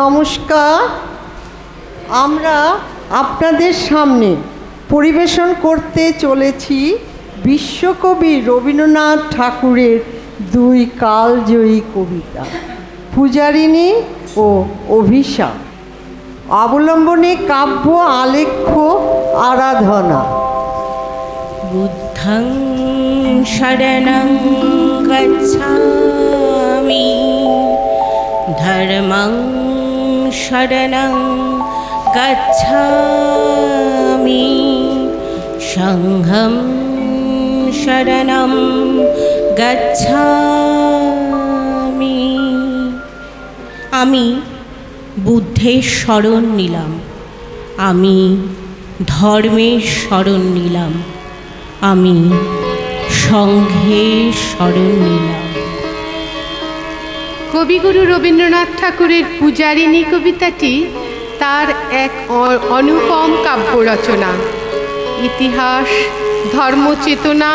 নমস্কার। আমরা আপনাদের সামনে পরিবেশন করতে চলেছি বিশ্বকবি রবীন্দ্রনাথ ঠাকুরের দুই কালজয়ী কবিতা পূজারিণী ও অভিশাপ, অবলম্বনে কাব্য আলেখ্য আরাধনা। বুদ্ধং শরণং গচ্ছামি, ধর্মং শরণং গচ্ছামি, সংঘং শরণং গচ্ছামি। আমি বুদ্ধের শরণ নিলাম, আমি ধর্মের শরণ নিলাম, আমি সংঘের শরণ নিলাম। কবিগুরু রবীন্দ্রনাথ ঠাকুরের পূজারিণী কবিতাটি তার এক অনুপম কাব্য রচনা। ইতিহাস, ধর্মচেতনা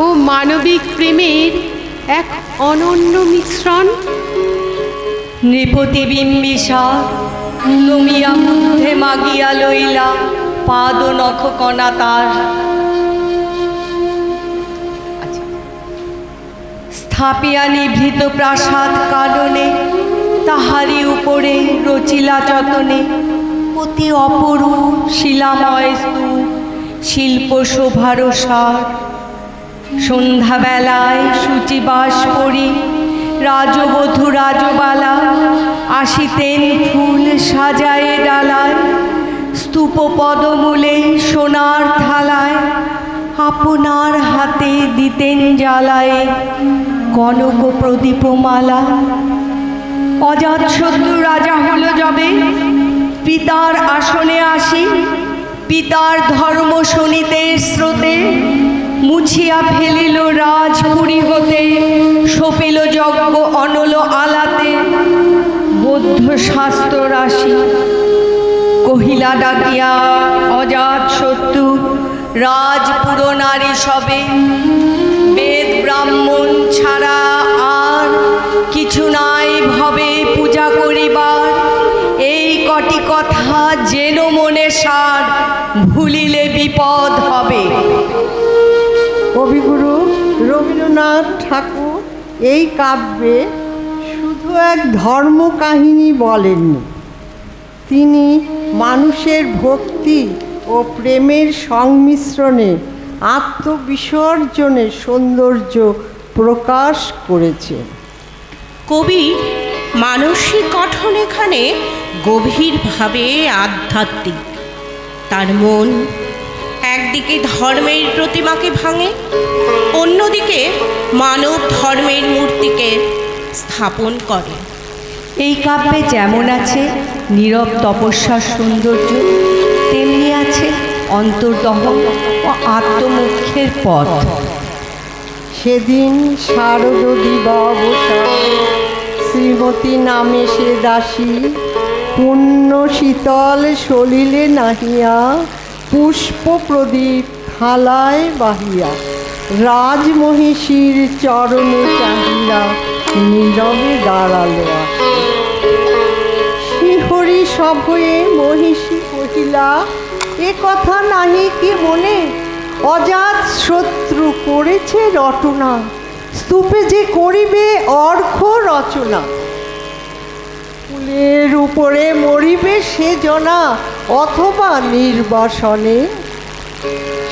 ও মানবিক প্রেমের এক অনন্য মিশ্রণ। নৃপতি বিম্বিসা নমিয়া বুদ্ধে মাগিয়া লইলা পাদ নখ কণা তার। স্থাপিয়া নিভৃত প্রাসাদ কাননে, তাহারি উপরে রচিলা যতনে অতি অপরূপ শিলাময় স্তূপ, শিল্প শোভার সার। সন্ধ্যাবেলায় সূচিবাস পরি রাজবধূ রাজবালা, আসিতেন ফুল সাজায়ে ডালায়, স্তূপ পদমূলে সোনার থালায়, আপনার হাতে দিতেন জ্বালায়ে কনক প্রদীপমালা। অজাতশত্রু রাজা হলো যবে, পিতার আসনে আসি, পিতার ধর্ম শুনিতে স্রোতে, মুছিয়া ফেলিল রাজপুরী হতে, সপিল যজ্ঞ অনল আলাতে। বৌদ্ধ শাস্ত্র রাশি কহিলা ডাকিয়া অজাতশত্রু, রাজপুর নারী সবে, বেদ ব্রাহ্মণ ছাড়া আর কিছু নাই ভবে পূজা করিবার। এই কটি কথা যেন মনে সার, ভুলিলে বিপদ হবে। কবিগুরু রবীন্দ্রনাথ ঠাকুর এই কাব্যে শুধু এক ধর্ম কাহিনী বলেননি, তিনি মানুষের ভক্তি ও প্রেমের সংমিশ্রণে আত্মবিসর্জনের সৌন্দর্য প্রকাশ করেছেন। কবির মানসিক গঠন এখানে গভীরভাবে আধ্যাত্মিক। তার মন একদিকে ধর্মের প্রতিমাকে ভাঙে, অন্যদিকে মানব ধর্মের মূর্তিকে স্থাপন করে। এই কাব্যে যেমন আছে নীরব তপস্যার সৌন্দর্য, তেমনি আছে অন্তর্দহন ও আত্মমুখ্যের পথ। সেদিন শারদ দিবাবসান, শ্রীমতী নামে সে দাসী, পুণ্য শীতল সলিলে নাহিয়া, পুষ্প প্রদীপ থালায় বাহিয়া, রাজমহিষীর চরণে চাহিয়া নীরবে দাঁড়ালো আসে। শিহরি সভয়ে মহিষী কহিলা, এ কথা নাহি কি মনে, অজাত শত্রু করেছে রটনা, স্তূপে যে করিবে অর্ঘ রচনা। ফুলের উপরে মরিবে সে জনা, অথবা নির্বাসনে।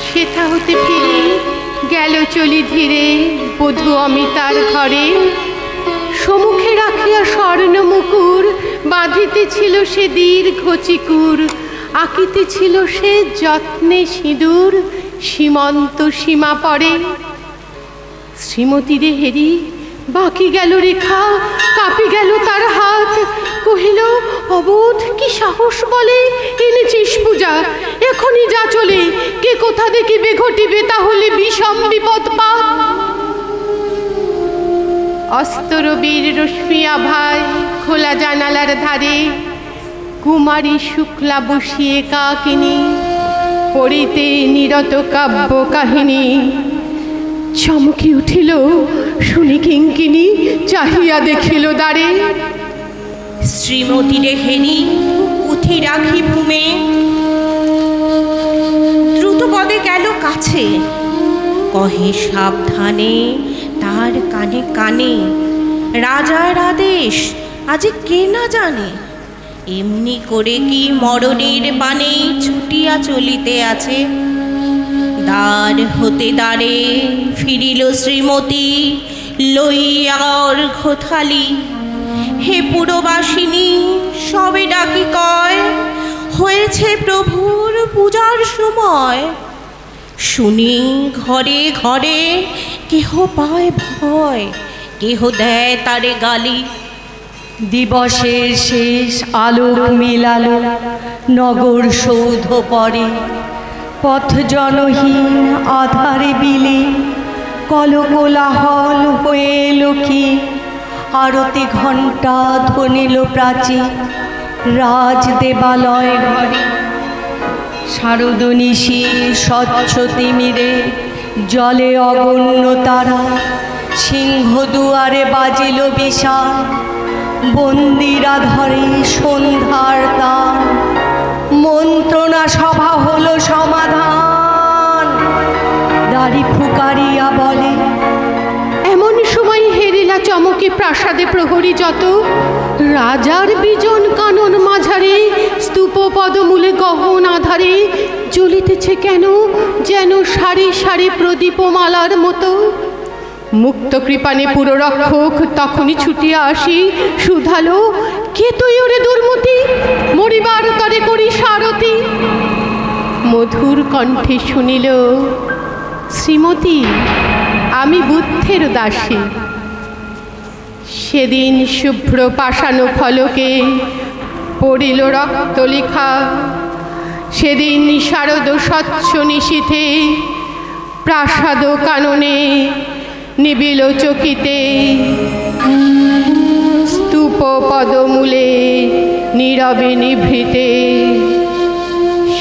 সেথা হতে ফিরে গেল চলি ধীরে বধূ অমিতার ঘরে। সম্মুখে রাখিয়া স্বর্ণ মুকুর, বাঁধিতেছিল সে দীর্ঘ চিকুর, আঁকিতেছিল সে যত্নে সিঁদুর, সীমন্ত সীমা পড়ে। শ্রীমতী দেহেরি বাকি গেল রেখা, কাঁপি গেল তার হাত, কহিল অবোধ কি সাহস বলে এনেছিস পূজা, এখনই যা চলে, কে কোথা দেখিবে ঘটিবে তাহলে বিষম বিপদ পাত। অস্তরবীর রশ্মি আভায় খোলা জানালার ধারে, কুমারী শুক্লা বসিয়ে কাকিনী, পড়িতে নিরত কাব্য কাহিনী। চমকি উঠিল শুনি কিঙ্কিনী, চাহিয়া দেখিল দ্বারে। শ্রীমতীরে হেরি পুঁথি রাখি ভূমে। দ্রুত পদে গেল কাছে, কহে সাবধানে তার কানে কানে, রাজার আদেশ আজ কে না জানে। এমনি করে কি মরণের পানে ছুটিয়া চলিতে আছে। দ্বার হতে দ্বারে ফিরিল শ্রীমতী, লইয়া অর্ঘ্যথালি। হে পুরবাসিনী সবে ডাকি কয়, হয়েছে প্রভুর পূজার সময়। শুনি ঘরে ঘরে কেহ পায় ভয়, কেহ দেয় তারে গালি। দিবসের শেষ আলোক মিলালো নগর সৌধ পরে, পথ জনহীন আধারে বিলে, কলকোলাহল হয়ে এলো কি। আরতি ঘণ্টা ধ্বনিল প্রাচীর রাজ দেবালয় ঘরে। শারদনিশি স্বচ্ছ তিমিরে জলে অগণ্য তারা, সিংহ দুয়ারে বাজিল বিশাল, বন্দিরা ধরে সন্ধ্যার তান। মন্ত্রণা সভা হলো সমাধান, দাড়ি ফুকারিয়া বলে। এমন সময় হেরিলা চমকে প্রাসাদে প্রহরী যত, রাজার বিজন কানন মাঝারে, স্তূপ পদমূলে গহন আধারে, জ্বলিতেছে কেন যেন সারি সারি প্রদীপমালার মতো। মুক্ত কৃপানে পুররক্ষক তখনই ছুটিয়া আসি, শুধালো, কে তুই ওরে দুর্মতি, মরিবার তরে করি সারতি। মধুর কণ্ঠে শুনিল, শ্রীমতী আমি বুদ্ধের দাসী। সেদিন শুভ্র পাষাণ ফলকে পড়িল রক্তলেখা, সেদিন শারদ স্বচ্ছ নিশীথে প্রাসাদ কাননে নিবিল চকিতে। স্তূপ পদমূলে নীরবে নিভৃতে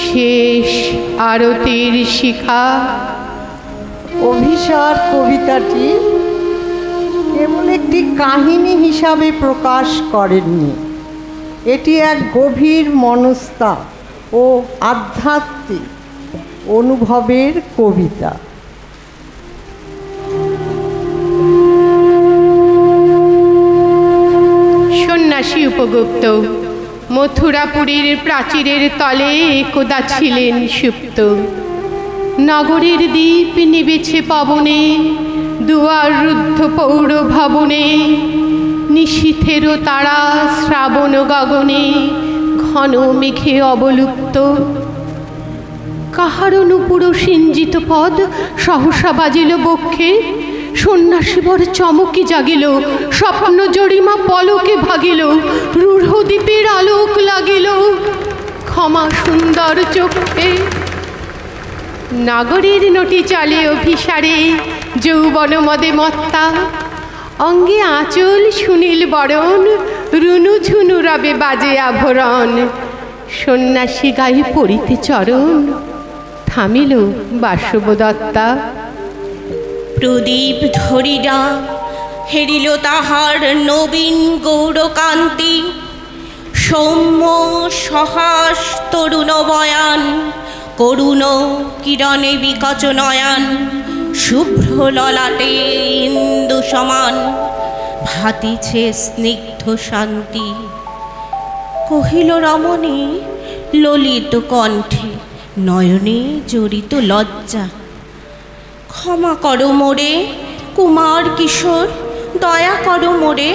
শেষ আরতির শিখা। অভিসার কবিতাটি কেবল একটি কাহিনী হিসাবে প্রকাশ করেননি, এটি এক গভীর মনস্তাপ ও আধ্যাত্মিক অনুভবের কবিতা। সন্ন্যাসী উপগুপ্ত মথুরাপুরীর প্রাচীরের তলে একদা ছিলেন সুপ্ত। নগরের দ্বীপ নিবেছে পবনে, দুয়ার রুদ্ধ পৌর ভবনে। নিশীথেরও তারা শ্রাবণ গগনে, ঘন মেঘে অবলুপ্ত। কাহারও নূপুর সিঞ্জিত পদ সহসা বাজিল বক্ষে। সন্ন্যাসীবর চমকি জাগিল, স্বপ্ন জরিমা পলকে ভাগিল। রূঢ় দ্বীপের আলোক লাগিল, ক্ষমা সুন্দর চোখে। নাগরের নটি চলে অভিসারে, যৌবন মদে মত্তা। অঙ্গে আঁচল সুনীল বরণ, রুনু ঝুনু রবে বাজে আভরণ। সন্ন্যাসী গায়ে পড়িতে চরণ, থামিল বাসবদত্তা। প্রদীপ ধরিরা হেরিল তাহার নবীন গৌরকান্তি। সৌম্য সহাস তরুণ বয়ান, করুণ কিরণে বিকচ নয়ন। শুভ্র ললাটে ইন্দু সমান, ভাতিছে স্নিগ্ধ শান্তি। কহিল রমণী ললিত কণ্ঠে, নয়নে জড়িত লজ্জা। ক্ষমা করো মোরে কুমার কিশোর, দয়া করো মোরে,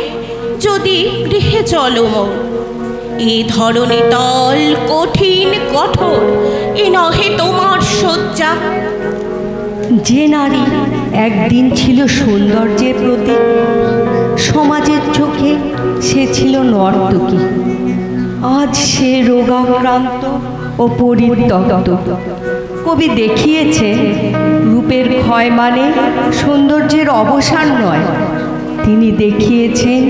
যদি গৃহে চলো মোর। এ ধরণী তল কঠিন কঠোর, এ নহে তোমার শয্যা। যে নারী একদিন ছিল সৌন্দর্যের প্রতীক, সমাজের চোখে সে ছিল নর্তকী। আজ সে রোগাক্রান্ত ও পরিত্যক্ত। কবি দেখিয়েছে রূপের ক্ষয় মানে সৌন্দর্যের অবসান নয়। তিনি দেখিয়েছেন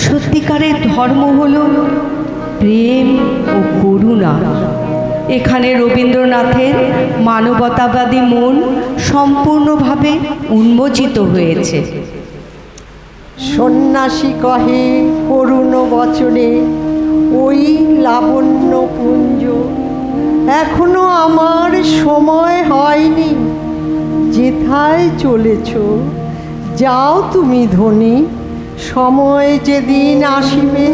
সত্যিকারের ধর্ম হল প্রেম ও করুণা। এখানে রবীন্দ্রনাথের মানবতাবাদী মন সম্পূর্ণভাবে উন্মোচিত হয়েছে। সন্ন্যাসী কহে করুণ বচনে, ওই লাবণ্যপুঞ্জ। এখনো আমার সময় হয়নি, যেথায় চলেছ যাও তুমি ধনী, সময় যেদিন আসিবে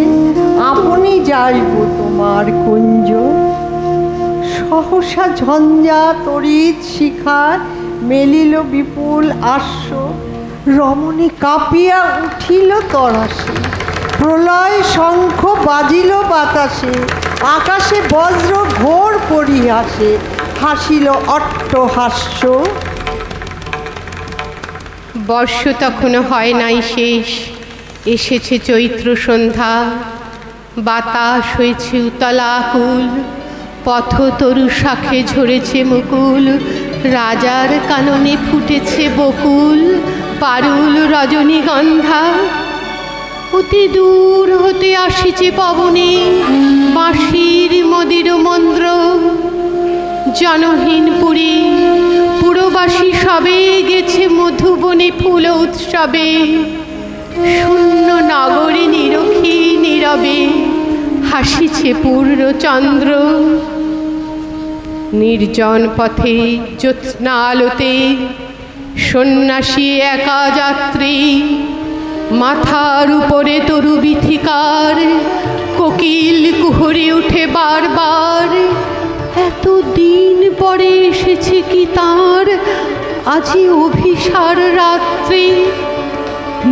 আপনি যাইব তোমার কুঞ্জ। সহসা ঝঞ্ঝা তড়িৎ শিখায় মেলিল বিপুল আশ্ব, রমণী কাঁপিয়া উঠিল তরাসে, প্রলয় শঙ্খ বাজিল বাতাসে, আকাশে বজ্র ঘোর পরিহাসে, হাসিল অট্টহাস্য। বর্ষ তখনও হয় নাই শেষ, এসেছে চৈত্র সন্ধ্যা, বাতাস হয়েছে উতলা আকুল, পথ তরু শাখে ঝরেছে মুকুল, রাজার কাননে ফুটেছে বকুল, পারুল রজনীগন্ধা। অতি দূর হতে আসিছে পবনে বাঁশির মদির মন্দ্র, জনহীন পুরী পুরবাসী সবে গেছে মধুবনে ফুল উৎসবে, শূন্য নগরে নিরখী নীরবে হাসিছে পূর্ণচন্দ্র। নির্জন পথে জ্যোৎস্না আলোতে সন্ন্যাসী একা যাত্রী, মাথার উপরে তরু বিথিকার, কোকিল কুহরে উঠে বারবার, এত দিন পরে এসেছে কি তার আজি অভিসার রাত্রি।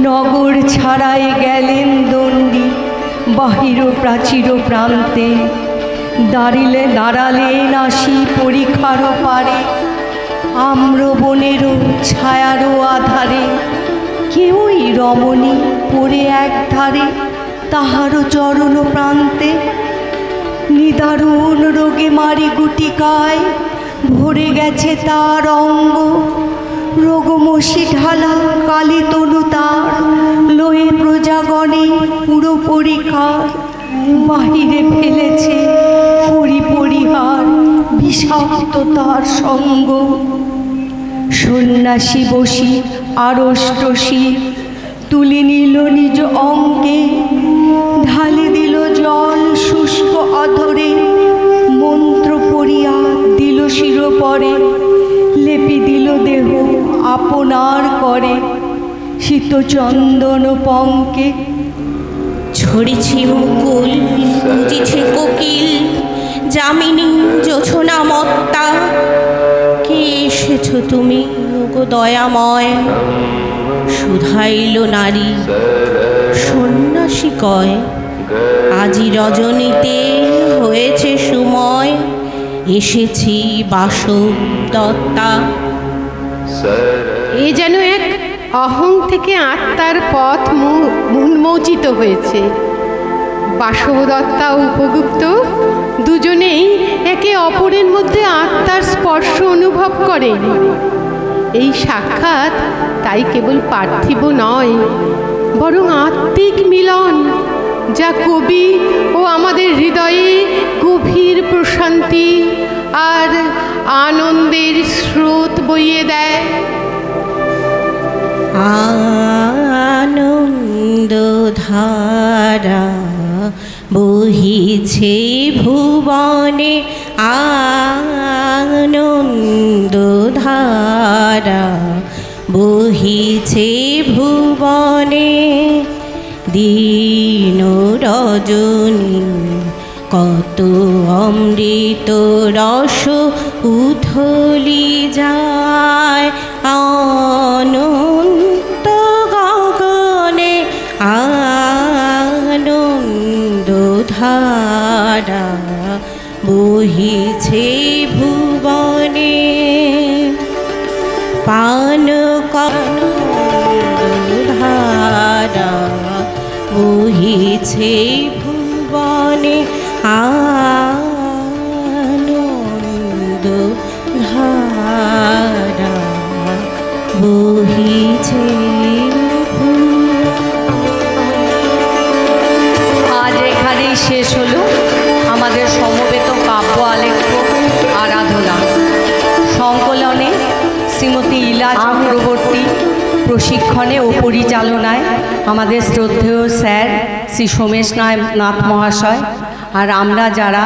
নগর ছাড়াই গেলেন দণ্ডী বাহির প্রাচীর প্রান্তে, দাঁড়ালেন আসি পরিখার পারে, আম্র বনেরও ছায়ারও আধারে, কেউই রমণী পড়ে এক ধারে তাহারও চরণ প্রান্তে। নিদারুণ রোগে মারি গুটিকায় ভরে গেছে তার অঙ্গ, রোগমসি ঢালা কালী তনু তার, লোহে প্রজাগণে পুরো পরিখার, বাহিরে ফেলেছে পরিহার বিষাক্ত তার সঙ্গ। সন্ন্যাসী বসি আড়ষ্টসী তুলে নিল নিজ অঙ্গে, ঢালে দিল জল শুষ্ক অধরে, মন্ত্র পড়িয়া দিল শিরোপরে, লেপি দিল দেহ আপনার করে, শীতচন্দন পঙ্কে। ঝরেছে মুকুল বুঝেছে কোকিল, যামিনী জোছনা মত্তা, কে এসেছ তুমি গো দয়াময়, শুধাইল নারী সন্ন্যাসী কয়, আজি রজনীতে হয়েছে সময়, এসেছি বাসব দত্তা। এ যেন এক অহং থেকে আত্মার পথ উন্মোচিত হয়েছে। বাসবদত্তা ও উপগুপ্ত দুজনেই একে অপরের মধ্যে আত্মার স্পর্শ অনুভব করেন। এই সাক্ষাৎ তাই কেবল পার্থিব নয়, বরং আত্মিক মিলন, যা কবি ও আমাদের হৃদয়ে গভীর প্রশান্তি আর আনন্দের স্রোত বইয়ে দেয়। আনন্দধারা বহিছে ভুবনে, আনন্দধারা বহিছে ভুবনে, দিন রজনী কত অমৃত রস উথলি যায়, অনন্ত গগনে আনন্দধারা বহিছে ভুবনে, পান ধারা বহিছে ভুবনে, আনন্দধারা বহিছে। আজ এখানেই শেষ হলো আমাদের সমবেত কাব্য আলেখ্য আরাধনা। সংকলনে শ্রীমতী ইলা চক্রবর্তী, প্রশিক্ষণে ও পরিচালনায় আমাদের শ্রদ্ধেয় স্যার শ্রী সোমেশ নাথ মহাশয়। আর আমরা যারা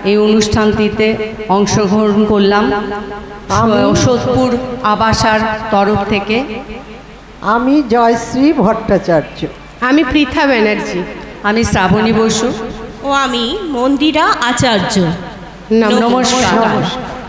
এই অনুষ্ঠানটিতে অংশগ্রহণ করলাম সোদপুর আবাসার তরফ থেকে। আমি জয়শ্রী ভট্টাচার্য। আমি পৃথা ব্যানার্জি। আমি শ্রাবণী বসু। ও আমি মন্দিরা আচার্য। নমস্কার। নমস্কার।